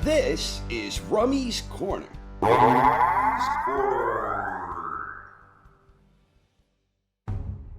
This is Rummy's Corner.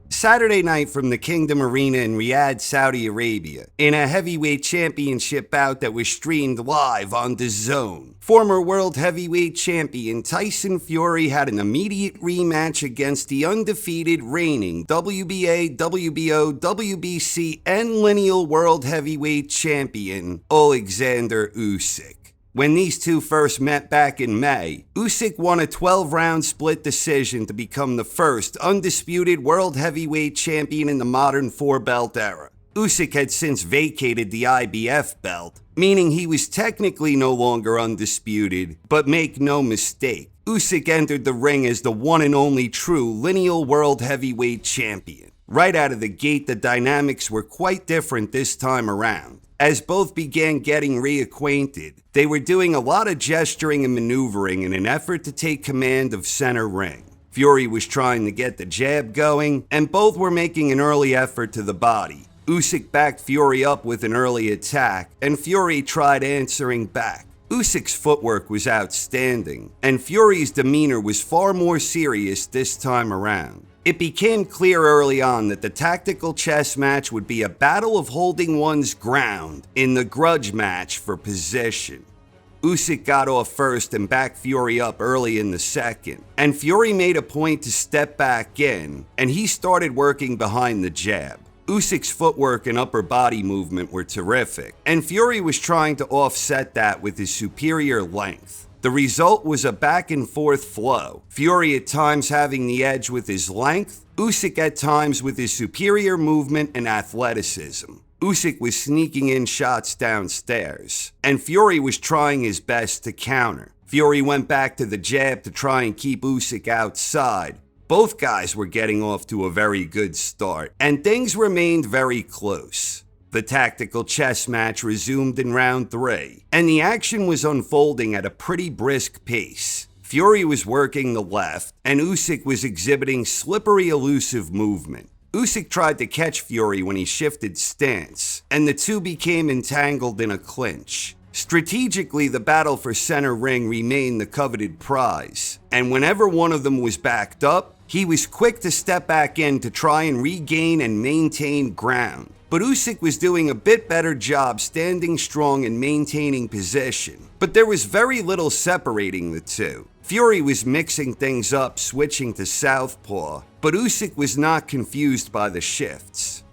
Saturday night from the Kingdom Arena in Riyadh, Saudi Arabia, in a heavyweight championship bout that was streamed live on DAZN. Former world heavyweight champion Tyson Fury had an immediate rematch against the undefeated reigning WBA, WBO, WBC, and lineal world heavyweight champion Oleksandr Usyk. When these two first met back in May, Usyk won a 12-round split decision to become the first undisputed world heavyweight champion in the modern four-belt era. Usyk had since vacated the IBF belt, meaning he was technically no longer undisputed, but make no mistake, Usyk entered the ring as the one and only true lineal world heavyweight champion. Right out of the gate, the dynamics were quite different this time around. As both began getting reacquainted, they were doing a lot of gesturing and maneuvering in an effort to take command of center ring. Fury was trying to get the jab going, and both were making an early effort to the body. Usyk backed Fury up with an early attack, and Fury tried answering back. Usyk's footwork was outstanding, and Fury's demeanor was far more serious this time around. It became clear early on that the tactical chess match would be a battle of holding one's ground in the grudge match for position. Usyk got off first and backed Fury up early in the second, and Fury made a point to step back in, and he started working behind the jab. Usyk's footwork and upper body movement were terrific, and Fury was trying to offset that with his superior length. The result was a back-and-forth flow, Fury at times having the edge with his length, Usyk at times with his superior movement and athleticism. Usyk was sneaking in shots downstairs, and Fury was trying his best to counter. Fury went back to the jab to try and keep Usyk outside. Both guys were getting off to a very good start, and things remained very close. The tactical chess match resumed in round 3, and the action was unfolding at a pretty brisk pace. Fury was working the left, and Usyk was exhibiting slippery, elusive movement. Usyk tried to catch Fury when he shifted stance, and the two became entangled in a clinch. Strategically, the battle for center ring remained the coveted prize, and whenever one of them was backed up, he was quick to step back in to try and regain and maintain ground. But Usyk was doing a bit better job standing strong and maintaining position. But there was very little separating the two. Fury was mixing things up, switching to southpaw, but Usyk was not confused by the shifts.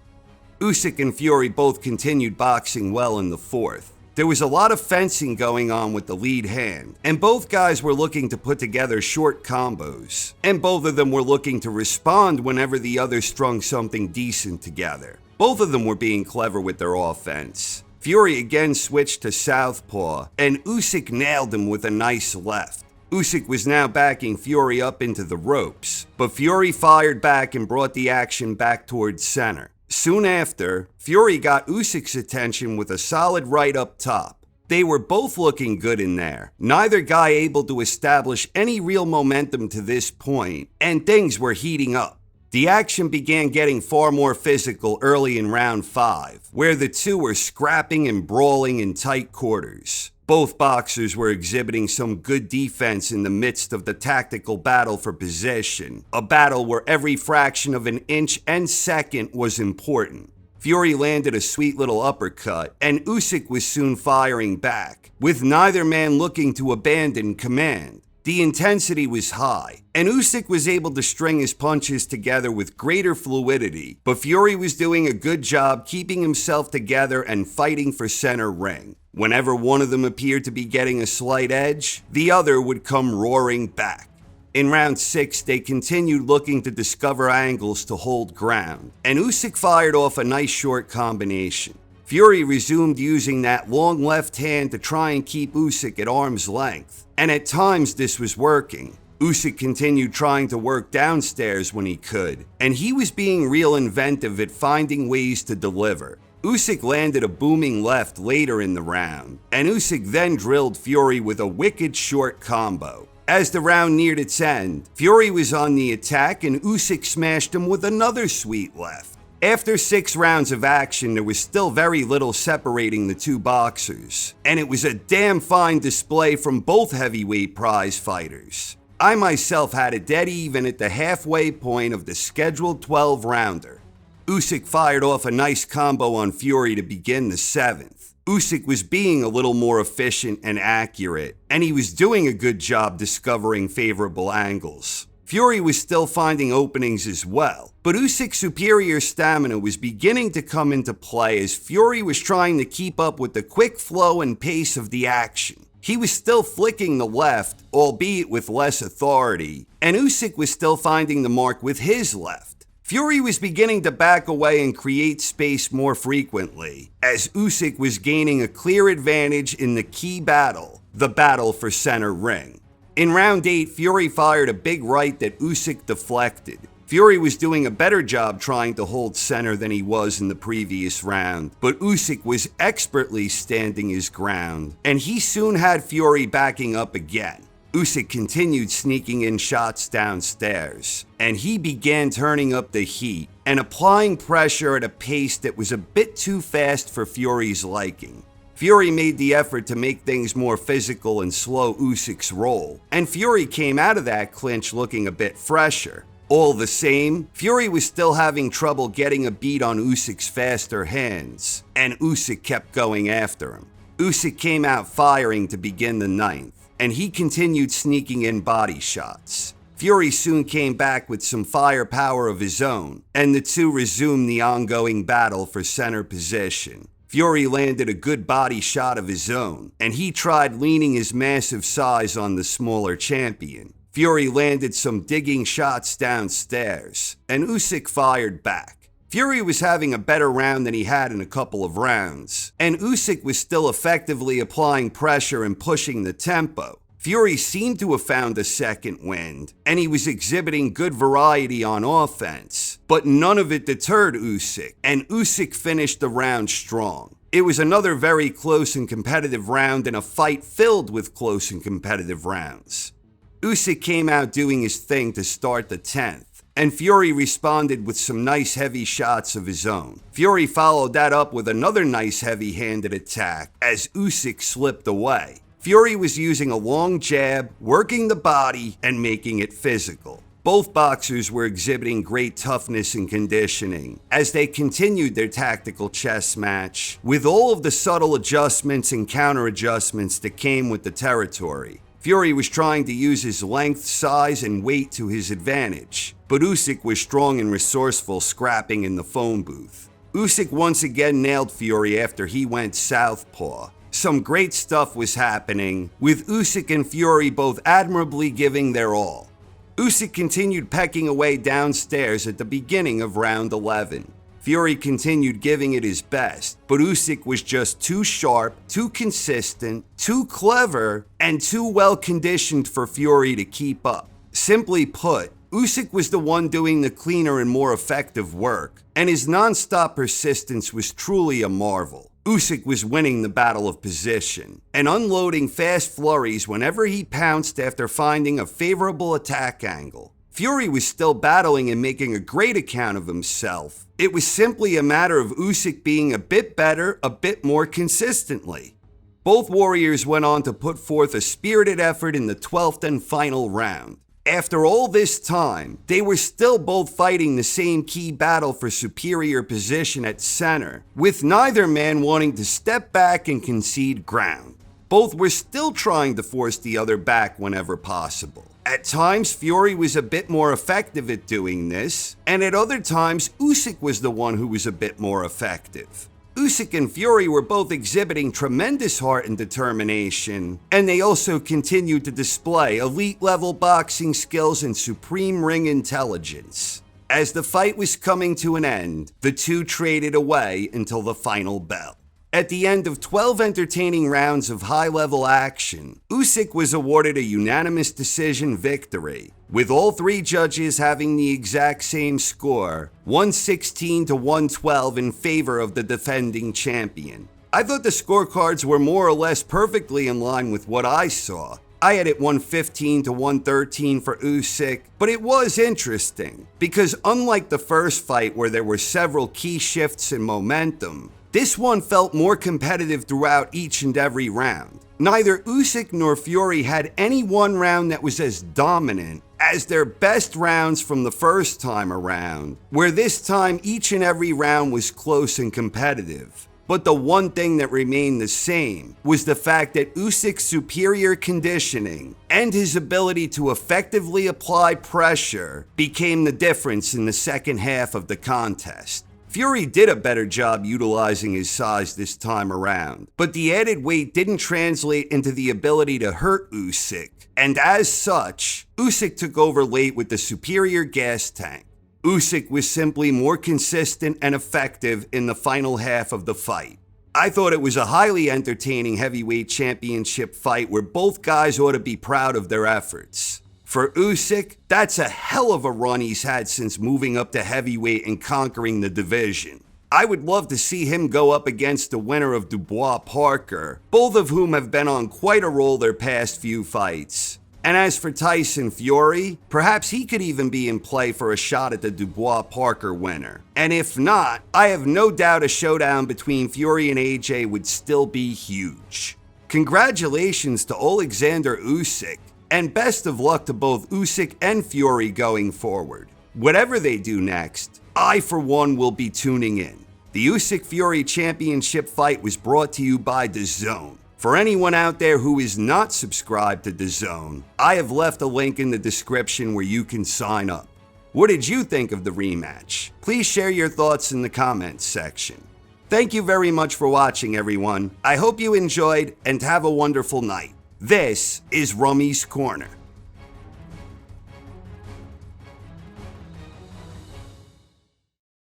Usyk and Fury both continued boxing well in the fourth. There was a lot of fencing going on with the lead hand, and both guys were looking to put together short combos, and both of them were looking to respond whenever the other strung something decent together. Both of them were being clever with their offense. Fury again switched to southpaw, and Usyk nailed him with a nice left. Usyk was now backing Fury up into the ropes, but Fury fired back and brought the action back towards center. Soon after, Fury got Usyk's attention with a solid right up top. They were both looking good in there, neither guy able to establish any real momentum to this point, and things were heating up. The action began getting far more physical early in round 5, where the two were scrapping and brawling in tight quarters. Both boxers were exhibiting some good defense in the midst of the tactical battle for position, a battle where every fraction of an inch and second was important. Fury landed a sweet little uppercut, and Usyk was soon firing back, with neither man looking to abandon command. The intensity was high, and Usyk was able to string his punches together with greater fluidity, but Fury was doing a good job keeping himself together and fighting for center ring. Whenever one of them appeared to be getting a slight edge, the other would come roaring back. In round 6, they continued looking to discover angles to hold ground, and Usyk fired off a nice short combination. Fury resumed using that long left hand to try and keep Usyk at arm's length, and at times this was working. Usyk continued trying to work downstairs when he could, and he was being real inventive at finding ways to deliver. Usyk landed a booming left later in the round, and Usyk then drilled Fury with a wicked short combo. As the round neared its end, Fury was on the attack and Usyk smashed him with another sweet left. After 6 rounds of action, there was still very little separating the two boxers, and it was a damn fine display from both heavyweight prize fighters. I myself had it dead even at the halfway point of the scheduled 12-rounder. Usyk fired off a nice combo on Fury to begin the 7th. Usyk was being a little more efficient and accurate, and he was doing a good job discovering favorable angles. Fury was still finding openings as well, but Usyk's superior stamina was beginning to come into play as Fury was trying to keep up with the quick flow and pace of the action. He was still flicking the left, albeit with less authority, and Usyk was still finding the mark with his left. Fury was beginning to back away and create space more frequently, as Usyk was gaining a clear advantage in the key battle, the battle for center ring. In round 8, Fury fired a big right that Usyk deflected. Fury was doing a better job trying to hold center than he was in the previous round, but Usyk was expertly standing his ground, and he soon had Fury backing up again. Usyk continued sneaking in shots downstairs, and he began turning up the heat and applying pressure at a pace that was a bit too fast for Fury's liking. Fury made the effort to make things more physical and slow Usyk's roll, and Fury came out of that clinch looking a bit fresher. All the same, Fury was still having trouble getting a beat on Usyk's faster hands, and Usyk kept going after him. Usyk came out firing to begin the 9th, and he continued sneaking in body shots. Fury soon came back with some firepower of his own, and the two resumed the ongoing battle for center position. Fury landed a good body shot of his own, and he tried leaning his massive size on the smaller champion. Fury landed some digging shots downstairs, and Usyk fired back. Fury was having a better round than he had in a couple of rounds, and Usyk was still effectively applying pressure and pushing the tempo. Fury seemed to have found a second wind, and he was exhibiting good variety on offense, but none of it deterred Usyk, and Usyk finished the round strong. It was another very close and competitive round in a fight filled with close and competitive rounds. Usyk came out doing his thing to start the 10th, and Fury responded with some nice heavy shots of his own. Fury followed that up with another nice heavy-handed attack as Usyk slipped away. Fury was using a long jab, working the body, and making it physical. Both boxers were exhibiting great toughness and conditioning as they continued their tactical chess match with all of the subtle adjustments and counter adjustments that came with the territory. Fury was trying to use his length, size, and weight to his advantage, but Usyk was strong and resourceful, scrapping in the phone booth. Usyk once again nailed Fury after he went southpaw. Some great stuff was happening, with Usyk and Fury both admirably giving their all. Usyk continued pecking away downstairs at the beginning of round 11. Fury continued giving it his best, but Usyk was just too sharp, too consistent, too clever, and too well conditioned for Fury to keep up. Simply put, Usyk was the one doing the cleaner and more effective work, and his non-stop persistence was truly a marvel. Usyk was winning the battle of position and unloading fast flurries whenever he pounced after finding a favorable attack angle. Fury was still battling and making a great account of himself. It was simply a matter of Usyk being a bit better, a bit more consistently. Both warriors went on to put forth a spirited effort in the 12th and final round. After all this time, they were still both fighting the same key battle for superior position at center, with neither man wanting to step back and concede ground. Both were still trying to force the other back whenever possible. At times, Fury was a bit more effective at doing this, and at other times, Usyk was the one who was a bit more effective. Usyk and Fury were both exhibiting tremendous heart and determination, and they also continued to display elite-level boxing skills and supreme ring intelligence. As the fight was coming to an end, the two traded away until the final bell. At the end of 12 entertaining rounds of high-level action, Usyk was awarded a unanimous decision victory, with all three judges having the exact same score, 116 to 112 in favor of the defending champion. I thought the scorecards were more or less perfectly in line with what I saw. I had it 115 to 113 for Usyk, but it was interesting because unlike the first fight where there were several key shifts in momentum, this one felt more competitive throughout each and every round. Neither Usyk nor Fury had any one round that was as dominant as their best rounds from the first time around, where this time each and every round was close and competitive. But the one thing that remained the same was the fact that Usyk's superior conditioning and his ability to effectively apply pressure became the difference in the second half of the contest. Fury did a better job utilizing his size this time around, but the added weight didn't translate into the ability to hurt Usyk, and as such, Usyk took over late with the superior gas tank. Usyk was simply more consistent and effective in the final half of the fight. I thought it was a highly entertaining heavyweight championship fight where both guys ought to be proud of their efforts. For Usyk, that's a hell of a run he's had since moving up to heavyweight and conquering the division. I would love to see him go up against the winner of Dubois-Parker, both of whom have been on quite a roll their past few fights. And as for Tyson Fury, perhaps he could even be in play for a shot at the Dubois-Parker winner. And if not, I have no doubt a showdown between Fury and AJ would still be huge. Congratulations to Oleksandr Usyk, and best of luck to both Usyk and Fury going forward. Whatever they do next, I for one will be tuning in. The Usyk-Fury championship fight was brought to you by DAZN. For anyone out there who is not subscribed to DAZN, I have left a link in the description where you can sign up. What did you think of the rematch? Please share your thoughts in the comments section. Thank you very much for watching, everyone. I hope you enjoyed and have a wonderful night. This is Rummy's Corner.